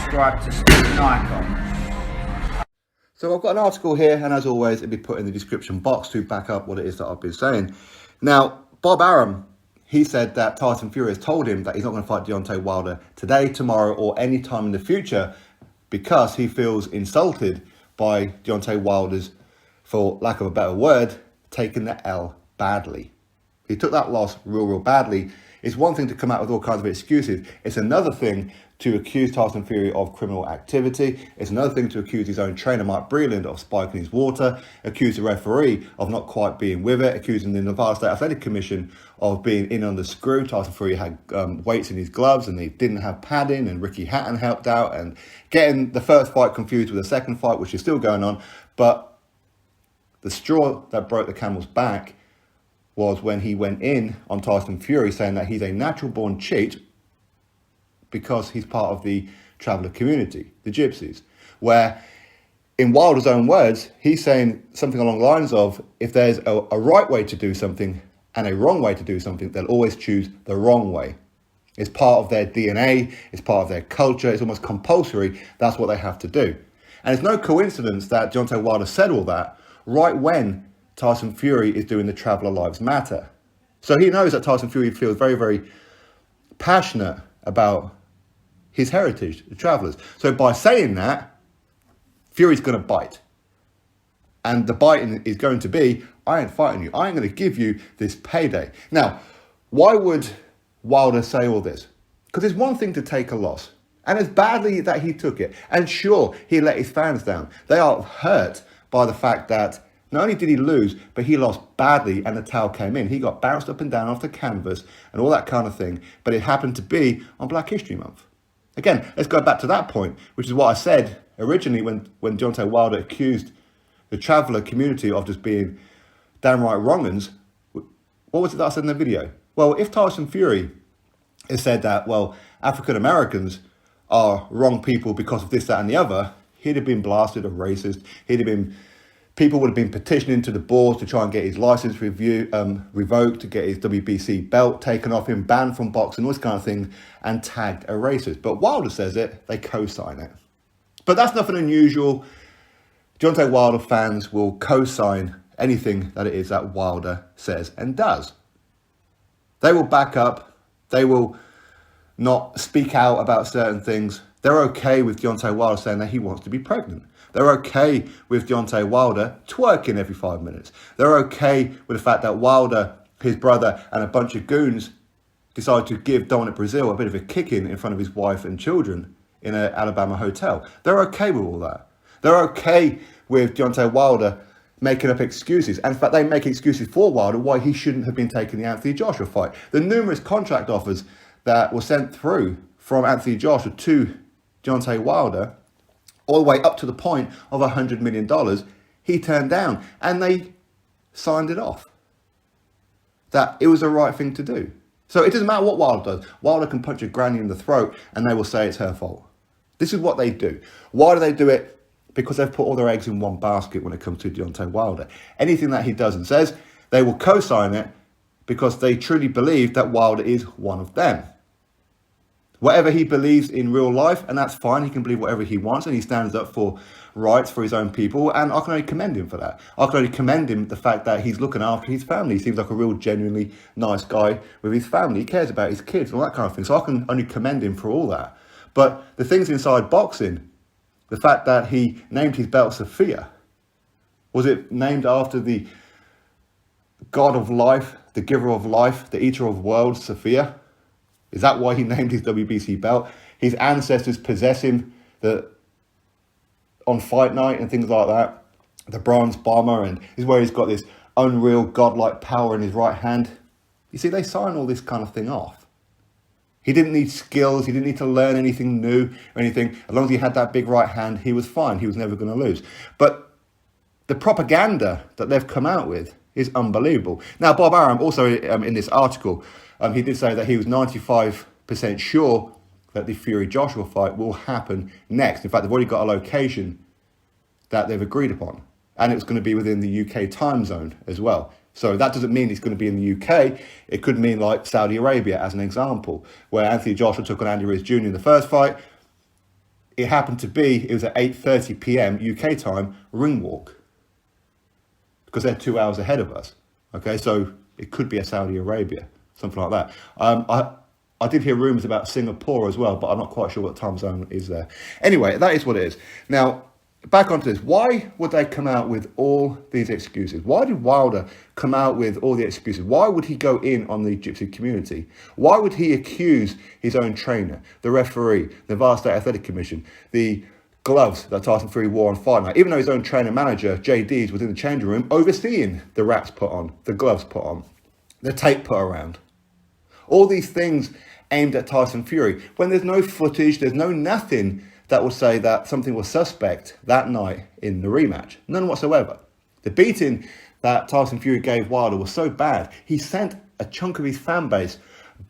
subscribe to Stick an Icon. So I've got an article here, and as always, it'll be put in the description box to back up what it is that I've been saying. Now, Bob Arum, he said that Tyson Fury has told him that he's not going to fight Deontay Wilder today, tomorrow, or any time in the future because he feels insulted by Deontay Wilder's, for lack of a better word, taking the L badly. He took that loss real badly. It's one thing to come out with all kinds of excuses. It's another thing to accuse Tyson Fury of criminal activity. It's another thing to accuse his own trainer, Mike Breland, of spiking his water, accuse the referee of not quite being with it, accusing the Nevada State Athletic Commission of being in on the screw. Tyson Fury had weights in his gloves and he didn't have padding, and Ricky Hatton helped out, and getting the first fight confused with the second fight, which is still going on. But the straw that broke the camel's back was when he went in on Tyson Fury saying that he's a natural-born cheat because he's part of the traveller community, the gypsies, where, in Wilder's own words, he's saying something along the lines of, if there's a right way to do something and a wrong way to do something, they'll always choose the wrong way. It's part of their DNA, it's part of their culture, it's almost compulsory, that's what they have to do. And it's no coincidence that Deontay Wilder said all that right when Tyson Fury is doing the Traveller Lives Matter. So he knows that Tyson Fury feels very passionate about his heritage, the Travellers. So by saying that, Fury's going to bite. And the biting is going to be, I ain't fighting you. I ain't going to give you this payday. Now, why would Wilder say all this? Because it's one thing to take a loss. And as badly that he took it, and sure, he let his fans down. They are hurt by the fact that not only did he lose, but he lost badly and the towel came in. He got bounced up and down off the canvas and all that kind of thing. But it happened to be on Black History Month. Again, let's go back to that point, which is what I said originally when Deontay Wilder accused the Traveller community of just being downright wrong-uns. What was it that I said in the video? Well, if Tyson Fury has said that, well, African Americans are wrong people because of this, that, and the other, he'd have been blasted a racist. People would have been petitioning to the board to try and get his license revoked, to get his WBC belt taken off him, banned from boxing, all this kind of thing, and tagged a racist. But Wilder says it, they co-sign it. But that's nothing unusual. Deontay Wilder fans will co-sign anything that it is that Wilder says and does. They will back up. They will not speak out about certain things. They're okay with Deontay Wilder saying that he wants to be pregnant. They're okay with Deontay Wilder twerking every 5 minutes. They're okay with the fact that Wilder, his brother, and a bunch of goons decided to give Dominic Brazil a bit of a kick in front of his wife and children in an Alabama hotel. They're okay with all that. They're okay with Deontay Wilder making up excuses. And in fact, they make excuses for Wilder why he shouldn't have been taking the Anthony Joshua fight. The numerous contract offers that were sent through from Anthony Joshua to Deontay Wilder, all the way up to the point of $100 million, he turned down, and they signed it off. That it was the right thing to do. So it doesn't matter what Wilder does. Wilder can punch a granny in the throat and they will say it's her fault. This is what they do. Why do they do it? Because they've put all their eggs in one basket when it comes to Deontay Wilder. Anything that he does and says, they will co-sign it because they truly believe that Wilder is one of them. Whatever he believes in real life, and that's fine, he can believe whatever he wants, and he stands up for rights for his own people, and I can only commend him for that. I can only commend him the fact that he's looking after his family. He seems like a real genuinely nice guy with his family. He cares about his kids and all that kind of thing, so I can only commend him for all that. But the things inside boxing, the fact that he named his belt Sophia, was it named after the god of life, the giver of life, the eater of worlds, Sophia? Is that why he named his WBC belt? His ancestors possess him on fight night and things like that. The bronze bomber, and this is where he's got this unreal godlike power in his right hand. You see, they sign all this kind of thing off. He didn't need skills. He didn't need to learn anything new or anything. As long as he had that big right hand, he was fine. He was never going to lose. But the propaganda that they've come out with is unbelievable. Now, Bob Arum also in this article, he did say that he was 95% sure that the Fury-Joshua fight will happen next. In fact, they've already got a location that they've agreed upon. And it's going to be within the UK time zone as well. So that doesn't mean it's going to be in the UK. It could mean like Saudi Arabia, as an example, where Anthony Joshua took on Andy Ruiz Jr. in the first fight. it happened to be, it was at 8:30 p.m. UK time, ring walk. Because they're 2 hours ahead of us. Okay, so it could be a Saudi Arabia, something like that. I did hear rumours about Singapore as well, but I'm not quite sure what time zone is there. Anyway, that is what it is. Now, back onto this. Why would they come out with all these excuses? Why did Wilder come out with all the excuses? Why would he go in on the gypsy community? Why would he accuse his own trainer, the referee, the Vast State Athletic Commission, the gloves that Tyson Fury wore on fight night, even though his own trainer manager, JD's, was in the changing room overseeing the wraps put on, the gloves put on, the tape put around? All these things aimed at Tyson Fury, when there's no footage, there's no nothing that will say that something was suspect that night in the rematch. None whatsoever. The beating that Tyson Fury gave Wilder was so bad, he sent a chunk of his fan base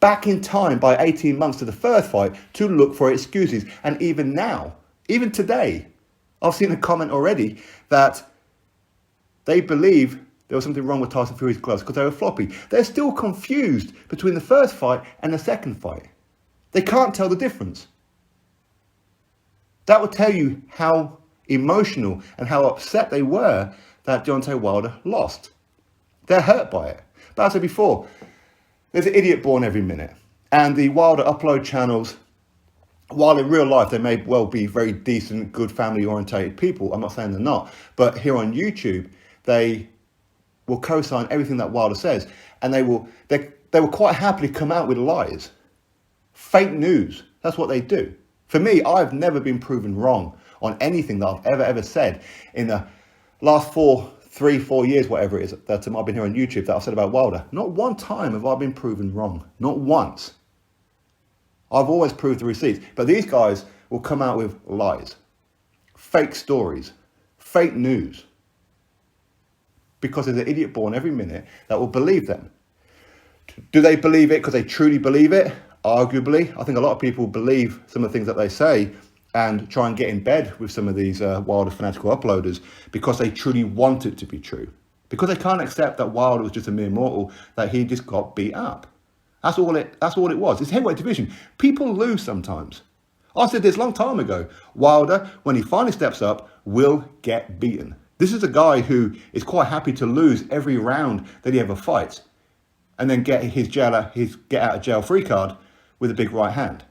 back in time by 18 months to the first fight to look for excuses. And even now, even today, I've seen a comment already that they believe there was something wrong with Tyson Fury's gloves because they were floppy. They're still confused between the first fight and the second fight. They can't tell the difference. That would tell you how emotional and how upset they were that Deontay Wilder lost. They're hurt by it. But as I said before, there's an idiot born every minute. And the Wilder upload channels, while in real life they may well be very decent, good, family-orientated people, I'm not saying they're not, but here on YouTube, they will co-sign everything that Wilder says, and they will quite happily come out with lies. Fake news, that's what they do. For me, I've never been proven wrong on anything that I've ever said in the last 3, 4 years, whatever it is, that I've been here on YouTube that I've said about Wilder. Not one time have I been proven wrong. Not once. I've always proved the receipts. But these guys will come out with lies, fake stories, fake news. Because there's an idiot born every minute that will believe them. Do they believe it because they truly believe it? Arguably. I think a lot of people believe some of the things that they say and try and get in bed with some of these Wilder fanatical uploaders because they truly want it to be true. Because they can't accept that Wilder was just a mere mortal, that he just got beat up. That's all it was. It's heavyweight division. People lose sometimes. I said this a long time ago. Wilder, when he finally steps up, will get beaten. This is a guy who is quite happy to lose every round that he ever fights and then get his get out of jail free card with a big right hand.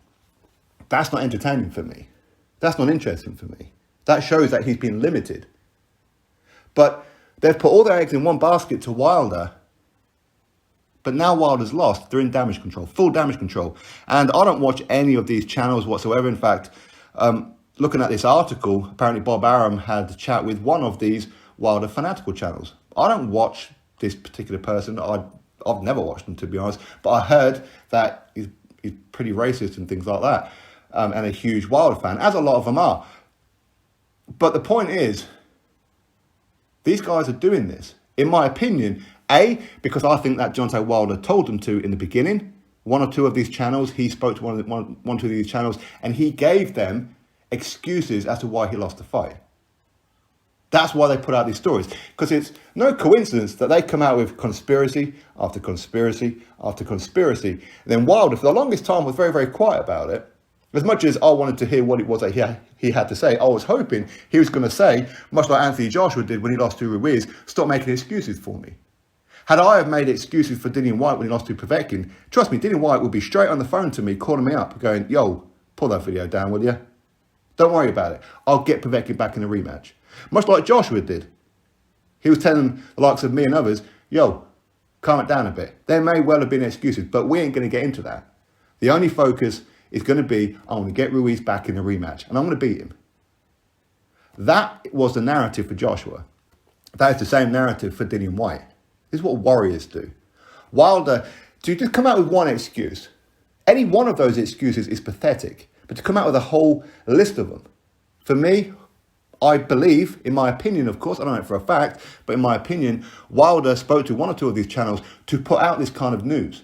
That's not entertaining for me. That's not interesting for me. That shows that he's been limited. But they've put all their eggs in one basket to Wilder. But now Wilder's lost. They're in damage control, full damage control. And I don't watch any of these channels whatsoever. In fact, looking at this article, apparently Bob Arum had a chat with one of these Wilder fanatical channels. I don't watch this particular person. I've never watched him, to be honest. But I heard that he's pretty racist and things like that. And a huge Wilder fan, as a lot of them are. But the point is, these guys are doing this, in my opinion, A, because I think that Deontay Wilder told them to in the beginning. One or two of these channels, he spoke to one or two of these channels, and he gave them excuses as to why he lost the fight. That's why they put out these stories. Because it's no coincidence that they come out with conspiracy after conspiracy after conspiracy. And then Wilder, for the longest time, was very, very quiet about it. As much as I wanted to hear what it was that he had to say, I was hoping he was going to say, much like Anthony Joshua did when he lost to Ruiz, stop making excuses for me. Had I have made excuses for Dillian Whyte when he lost to Povetkin, trust me, Dillian Whyte would be straight on the phone to me, calling me up, going, yo, pull that video down, will you? Don't worry about it. I'll get Povetkin back in the rematch. Much like Joshua did. He was telling the likes of me and others, yo, calm it down a bit. There may well have been excuses, but we ain't going to get into that. The only focus is going to be, I want to get Ruiz back in the rematch, and I'm going to beat him. That was the narrative for Joshua. That is the same narrative for Dillian Whyte. This is what warriors do. Wilder, to just come out with one excuse, any one of those excuses is pathetic, but to come out with a whole list of them, for me, I believe, in my opinion, of course, I don't know it for a fact, but in my opinion, Wilder spoke to one or two of these channels to put out this kind of news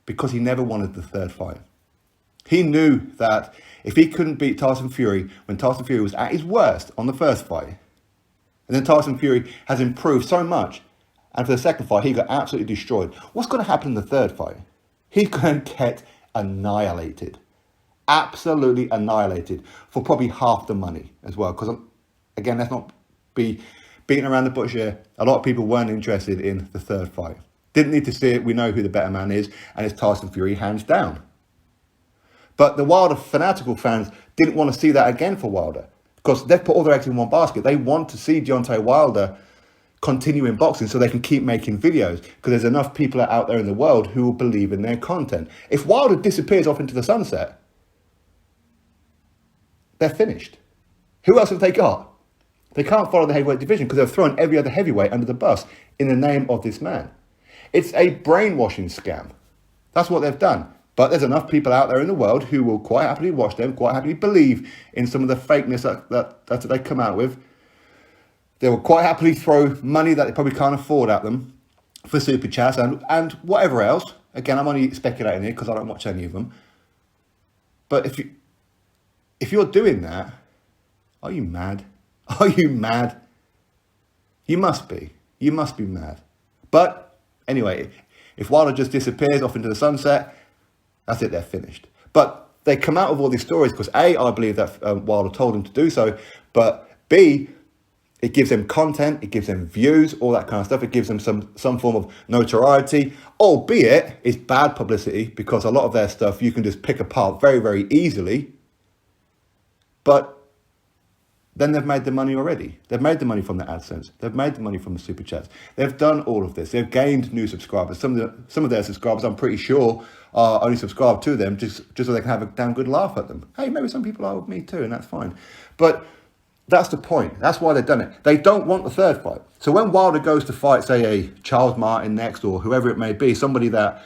because he never wanted the third fight. He knew that if he couldn't beat Tyson Fury when Tyson Fury was at his worst on the first fight, and then Tyson Fury has improved so much, and for the second fight, he got absolutely destroyed. What's going to happen in the third fight? He's going to get annihilated. Absolutely annihilated for probably half the money as well. Because, again, let's not be beating around the bush here. A lot of people weren't interested in the third fight. Didn't need to see it. We know who the better man is, and it's Tyson Fury, hands down. But the Wilder Fanatical fans didn't want to see that again for Wilder, because they've put all their eggs in one basket. They want to see Deontay Wilder continue in boxing so they can keep making videos, because there's enough people out there in the world who will believe in their content. If Wilder disappears off into the sunset, they're finished. Who else have they got? They can't follow the heavyweight division because they've thrown every other heavyweight under the bus in the name of this man. It's a brainwashing scam. That's what they've done. But there's enough people out there in the world who will quite happily watch them, quite happily believe in some of the fakeness that they come out with. They will quite happily throw money that they probably can't afford at them for super chats and whatever else. Again, I'm only speculating here because I don't watch any of them. But if you're doing that, are you mad? Are you mad? You must be. You must be mad. But anyway, if Wilder just disappears off into the sunset, that's it, they're finished. But they come out with all these stories because A, I believe that Wilder told them to do so, but B, it gives them content, it gives them views, all that kind of stuff. It gives them some form of notoriety, albeit it's bad publicity because a lot of their stuff you can just pick apart very, very easily. But then they've made the money already. They've made the money from the AdSense. They've made the money from the super chats. They've done all of this. They've gained new subscribers. Some of their subscribers, I'm pretty sure, are only subscribed to them just so they can have a damn good laugh at them. Hey, maybe some people are with me too, and that's fine. But that's the point. That's why they've done it. They don't want the third fight. So when Wilder goes to fight, say, a Charles Martin next or whoever it may be, somebody that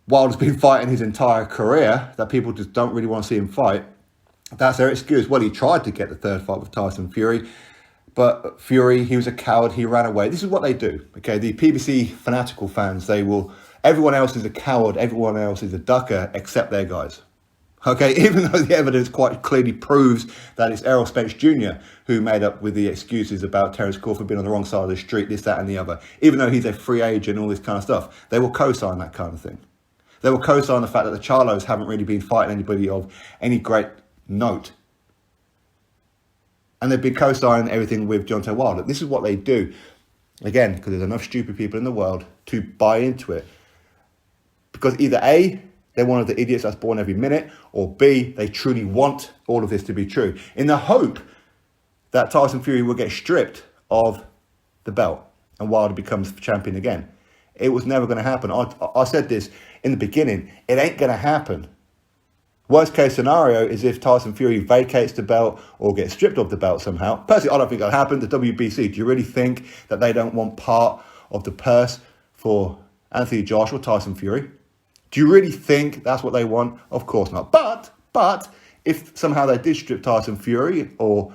Wilder's been fighting his entire career, that people just don't really want to see him fight, that's their excuse. Well, he tried to get the third fight with Tyson Fury, but Fury, he was a coward, he ran away. This is what they do, okay? The PBC Fanatical fans, everyone else is a coward, everyone else is a ducker, except their guys. Okay, even though the evidence quite clearly proves that it's Errol Spence Jr. who made up with the excuses about Terence Crawford being on the wrong side of the street, this, that, and the other. Even though he's a free agent and all this kind of stuff, they will co-sign that kind of thing. They will co-sign the fact that the Charlos haven't really been fighting anybody of any great note. And they've been co-signing everything with Deontay Wilder. This is what they do. Again, because there's enough stupid people in the world to buy into it. Because either A, they're one of the idiots that's born every minute, or B, they truly want all of this to be true, in the hope that Tyson Fury will get stripped of the belt and Wilder becomes champion again. It was never going to happen. I said this in the beginning. It ain't going to happen. Worst case scenario is if Tyson Fury vacates the belt or gets stripped of the belt somehow. Personally, I don't think that'll happen. The WBC, do you really think that they don't want part of the purse for Anthony Joshua, Tyson Fury? Do you really think that's what they want? Of course not. But if somehow they did strip Tyson Fury or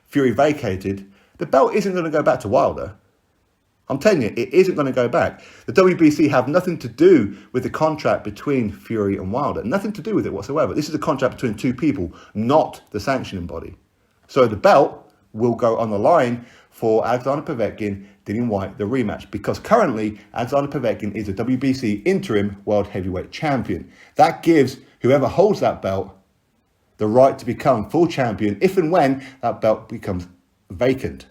Fury vacated, the belt isn't going to go back to Wilder. I'm telling you, it isn't going to go back. The WBC have nothing to do with the contract between Fury and Wilder. Nothing to do with it whatsoever. This is a contract between two people, not the sanctioning body. So the belt will go on the line for Alexander Povetkin, Dillian Whyte, the rematch. Because currently, Alexander Povetkin is the WBC interim world heavyweight champion. That gives whoever holds that belt the right to become full champion if and when that belt becomes vacant.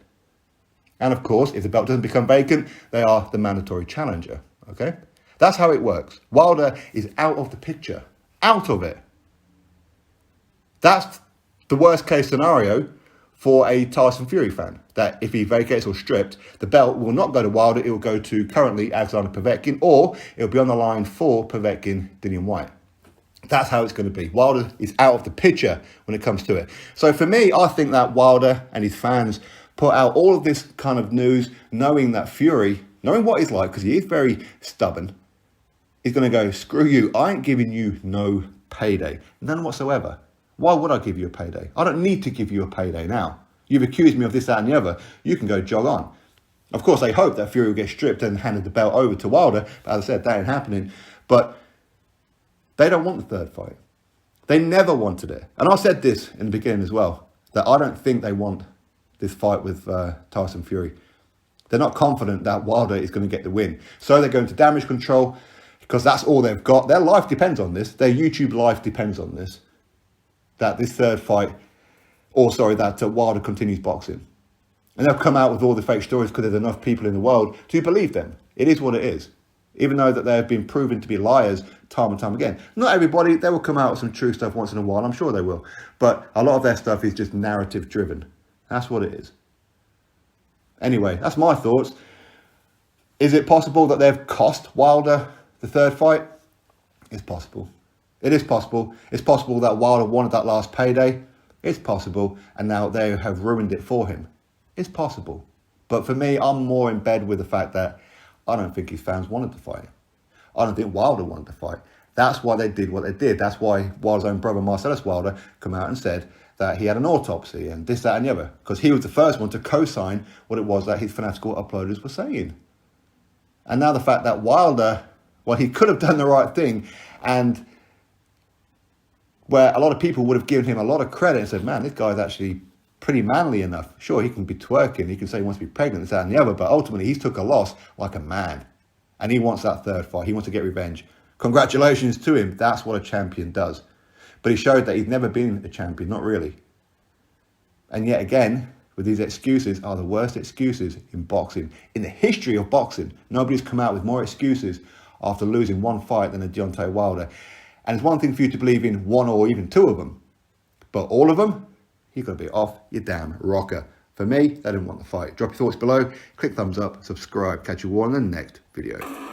And of course, if the belt doesn't become vacant, they are the mandatory challenger, okay? That's how it works. Wilder is out of the picture, out of it. That's the worst case scenario for a Tyson Fury fan, that if he vacates or stripped, the belt will not go to Wilder, it will go to currently Alexander Povetkin, or it will be on the line for Povetkin, Dillian Whyte. That's how it's going to be. Wilder is out of the picture when it comes to it. So for me, I think that Wilder and his fans put out all of this kind of news, knowing that Fury, knowing what he's like, because he is very stubborn, he's going to go, screw you, I ain't giving you no payday. None whatsoever. Why would I give you a payday? I don't need to give you a payday now. You've accused me of this, that, and the other. You can go jog on. Of course, they hope that Fury will get stripped and handed the belt over to Wilder. But as I said, that ain't happening. But they don't want the third fight. They never wanted it. And I said this in the beginning as well, that I don't think they want this fight with Tyson Fury. They're not confident that Wilder is going to get the win. So they're going to damage control, because that's all they've got. Their life depends on this. Their YouTube life depends on this. That this third fight, that Wilder continues boxing. And they'll come out with all the fake stories because there's enough people in the world to believe them. It is what it is. Even though that they've been proven to be liars time and time again. Not everybody, they will come out with some true stuff once in a while, I'm sure they will. But a lot of their stuff is just narrative driven. That's what it is. Anyway, that's my thoughts. Is it possible that they've cost Wilder the third fight? It's possible. It is possible. It's possible that Wilder wanted that last payday. It's possible. And now they have ruined it for him. It's possible. But for me, I'm more in bed with the fact that I don't think his fans wanted to fight. I don't think Wilder wanted to fight. That's why they did what they did. That's why Wilder's own brother, Marcellus Wilder, come out and said that he had an autopsy and this, that and the other. Because he was the first one to co-sign what it was that his Fanatical uploaders were saying. And now the fact that Wilder, well, he could have done the right thing, and where a lot of people would have given him a lot of credit and said, man, this guy's actually pretty manly enough. Sure, he can be twerking, he can say he wants to be pregnant, this, that and the other, but ultimately he's took a loss like a man. And he wants that third fight. He wants to get revenge. Congratulations to him. That's what a champion does. But he showed that he's never been a champion, not really. And yet again, with these excuses are the worst excuses in boxing. In the history of boxing, nobody's come out with more excuses after losing one fight than a Deontay Wilder. And it's one thing for you to believe in one or even two of them. But all of them, you've got to be off your damn rocker. For me, they didn't want the fight. Drop your thoughts below, click thumbs up, subscribe. Catch you all in the next video.